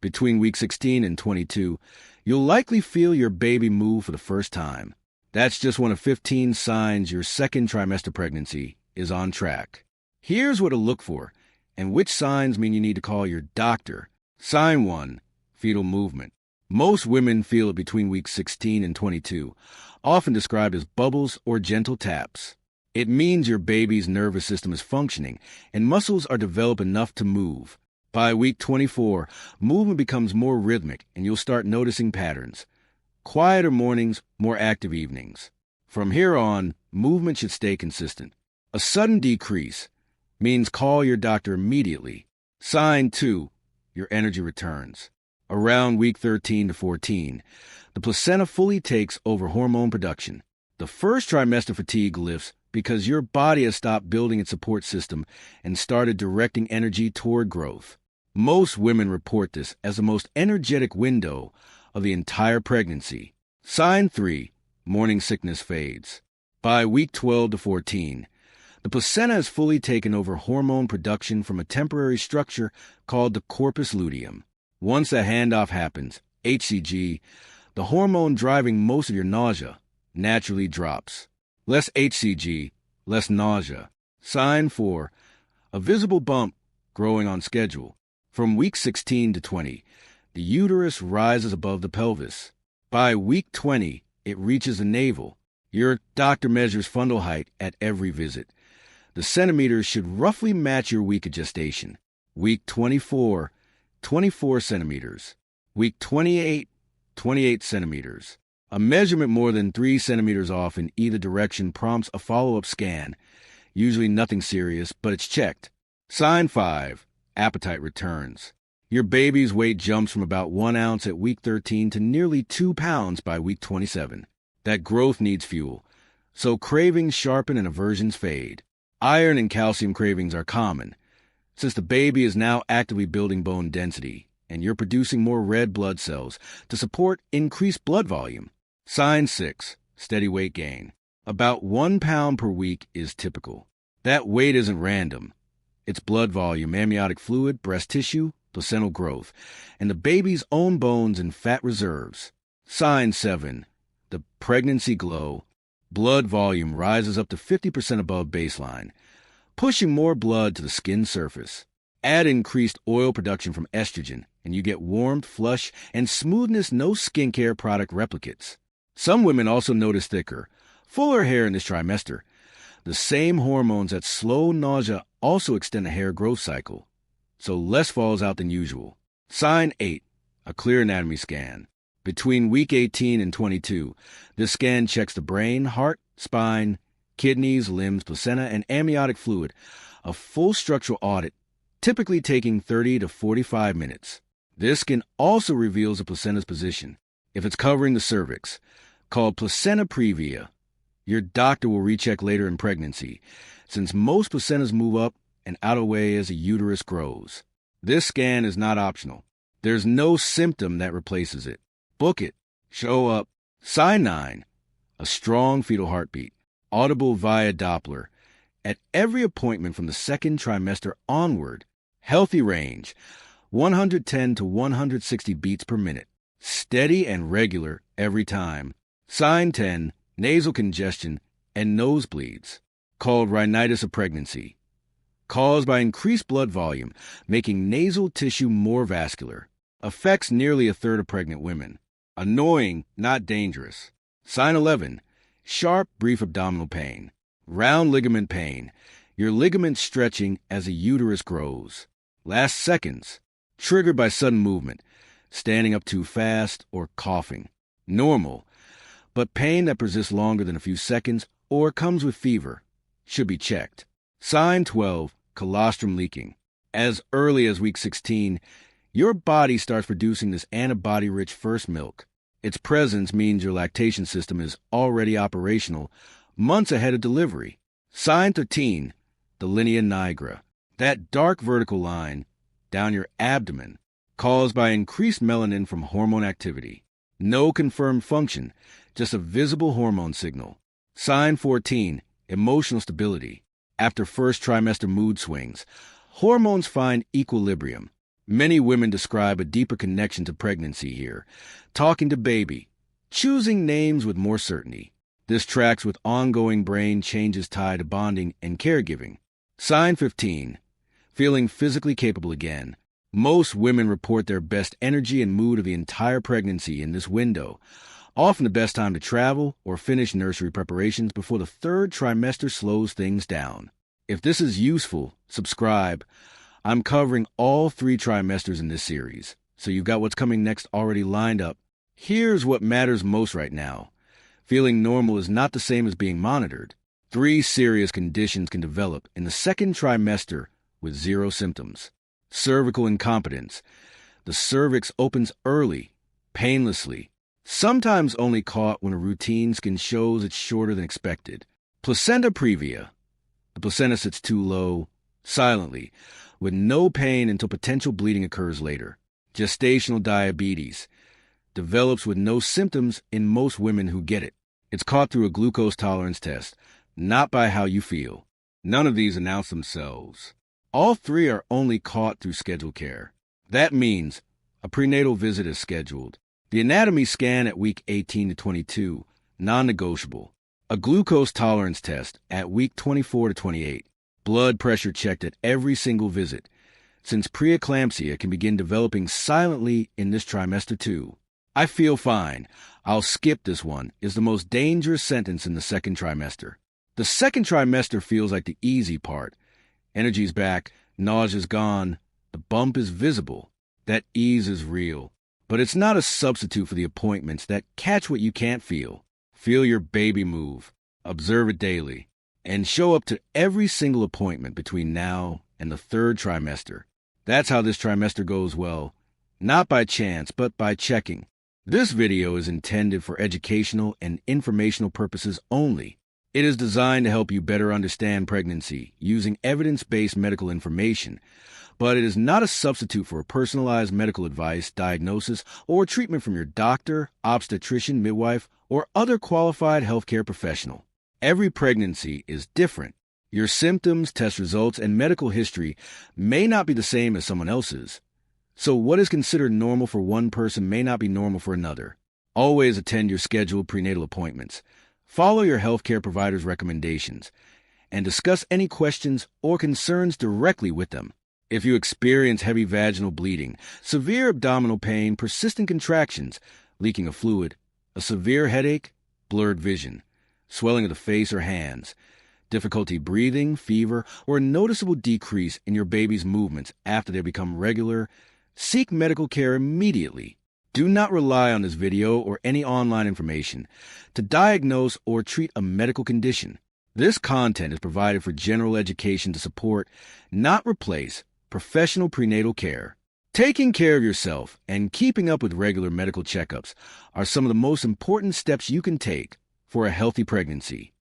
Between week 16 and 22, you'll likely feel your baby move for the first time. That's just one of 15 signs your second trimester pregnancy is on track. Here's what to look for, and which signs mean you need to call your doctor. Sign 1, fetal movement. Most women feel it between weeks 16 and 22, often described as bubbles or gentle taps. It means your baby's nervous system is functioning and muscles are developed enough to move. By week 24, movement becomes more rhythmic and you'll start noticing patterns. Quieter mornings, more active evenings. From here on, movement should stay consistent. A sudden decrease means call your doctor immediately. Sign 2, your energy returns. Around week 13 to 14, the placenta fully takes over hormone production. The first trimester fatigue lifts because your body has stopped building its support system and started directing energy toward growth. Most women report this as the most energetic window of the entire pregnancy. Sign 3, morning sickness fades. By week 12 to 14, the placenta has fully taken over hormone production from a temporary structure called the corpus luteum. Once that handoff happens, HCG, the hormone driving most of your nausea, naturally drops. Less HCG, less nausea. Sign 4, a visible bump growing on schedule. From week 16 to 20, the uterus rises above the pelvis. By week 20, it reaches the navel. Your doctor measures fundal height at every visit. The centimeters should roughly match your week of gestation. Week 24, 24 centimeters. Week 28, 28 centimeters. A measurement more than 3 centimeters off in either direction prompts a follow-up scan. Usually nothing serious, but it's checked. Sign 5, appetite returns. Your baby's weight jumps from about 1 ounce at week 13 to nearly 2 pounds by week 27. That growth needs fuel, so cravings sharpen and aversions fade. Iron and calcium cravings are common, since the baby is now actively building bone density, and you're producing more red blood cells to support increased blood volume. Sign 6, steady weight gain. About 1 pound per week is typical. That weight isn't random. It's blood volume, amniotic fluid, breast tissue, placental growth, and the baby's own bones and fat reserves. Sign 7, the pregnancy glow. Blood volume rises up to 50% above baseline, pushing more blood to the skin surface. Add increased oil production from estrogen, and you get warmth, flush, and smoothness no skincare product replicates. Some women also notice thicker, fuller hair in this trimester. The same hormones that slow nausea also extend the hair growth cycle, so less falls out than usual. Sign 8, a clear anatomy scan. Between week 18 and 22, this scan checks the brain, heart, spine, kidneys, limbs, placenta, and amniotic fluid, a full structural audit, typically taking 30 to 45 minutes. This scan also reveals the placenta's position. If it's covering the cervix, called placenta previa, your doctor will recheck later in pregnancy, since most placentas move up and out of the way as the uterus grows. This scan is not optional. There's no symptom that replaces it. Book it. Show up. Sign 9, a strong fetal heartbeat, audible via Doppler. At every appointment from the second trimester onward, healthy range, 110 to 160 beats per minute. Steady and regular every time. Sign 10, nasal congestion and nosebleeds, called rhinitis of pregnancy, caused by increased blood volume, making nasal tissue more vascular. Affects nearly a third of pregnant women. Annoying, not dangerous. Sign 11, sharp, brief abdominal pain, round ligament pain, your ligaments stretching as the uterus grows. Lasts seconds, triggered by sudden movement, standing up too fast, or coughing. Normal, but pain that persists longer than a few seconds or comes with fever should be checked. Sign 12, colostrum leaking. As early as week 16, your body starts producing this antibody-rich first milk. Its presence means your lactation system is already operational months ahead of delivery. Sign 13, the linea nigra. That dark vertical line down your abdomen, caused by increased melanin from hormone activity. No confirmed function, just a visible hormone signal. Sign 14, emotional stability. After first trimester mood swings, hormones find equilibrium. Many women describe a deeper connection to pregnancy here, talking to baby, choosing names with more certainty. This tracks with ongoing brain changes tied to bonding and caregiving. Sign 15. Feeling physically capable again. Most women report their best energy and mood of the entire pregnancy in this window, often the best time to travel or finish nursery preparations before the third trimester slows things down. If this is useful, subscribe. I'm covering all 3 trimesters in this series, so you've got what's coming next already lined up. Here's what matters most right now. Feeling normal is not the same as being monitored. 3 serious conditions can develop in the second trimester with 0 symptoms. Cervical incompetence. The cervix opens early, painlessly, sometimes only caught when a routine skin shows it's shorter than expected. Placenta previa. The placenta sits too low, silently, with no pain until potential bleeding occurs later. Gestational diabetes. Develops with no symptoms in most women who get it. It's caught through a glucose tolerance test, not by how you feel. None of these announce themselves. All 3 are only caught through scheduled care. That means a prenatal visit is scheduled. The anatomy scan at week 18 to 22, non-negotiable. A glucose tolerance test at week 24 to 28. Blood pressure checked at every single visit, since preeclampsia can begin developing silently in this trimester too. I feel fine. I'll skip this one is the most dangerous sentence in the second trimester. The second trimester feels like the easy part. Energy's back, nausea's gone, the bump is visible. That ease is real. But it's not a substitute for the appointments that catch what you can't feel. Feel your baby move, observe it daily, and show up to every single appointment between now and the third trimester. That's how this trimester goes well, not by chance, but by checking. This video is intended for educational and informational purposes only. It is designed to help you better understand pregnancy using evidence-based medical information, but it is not a substitute for a personalized medical advice, diagnosis, or treatment from your doctor, obstetrician, midwife, or other qualified healthcare professional. Every pregnancy is different. Your symptoms, test results, and medical history may not be the same as someone else's. So what is considered normal for one person may not be normal for another. Always attend your scheduled prenatal appointments. Follow your healthcare provider's recommendations, and discuss any questions or concerns directly with them. If you experience heavy vaginal bleeding, severe abdominal pain, persistent contractions, leaking of fluid, a severe headache, blurred vision, swelling of the face or hands, difficulty breathing, fever, or a noticeable decrease in your baby's movements after they become regular, seek medical care immediately. Do not rely on this video or any online information to diagnose or treat a medical condition. This content is provided for general education to support, not replace, professional prenatal care. Taking care of yourself and keeping up with regular medical checkups are some of the most important steps you can take for a healthy pregnancy.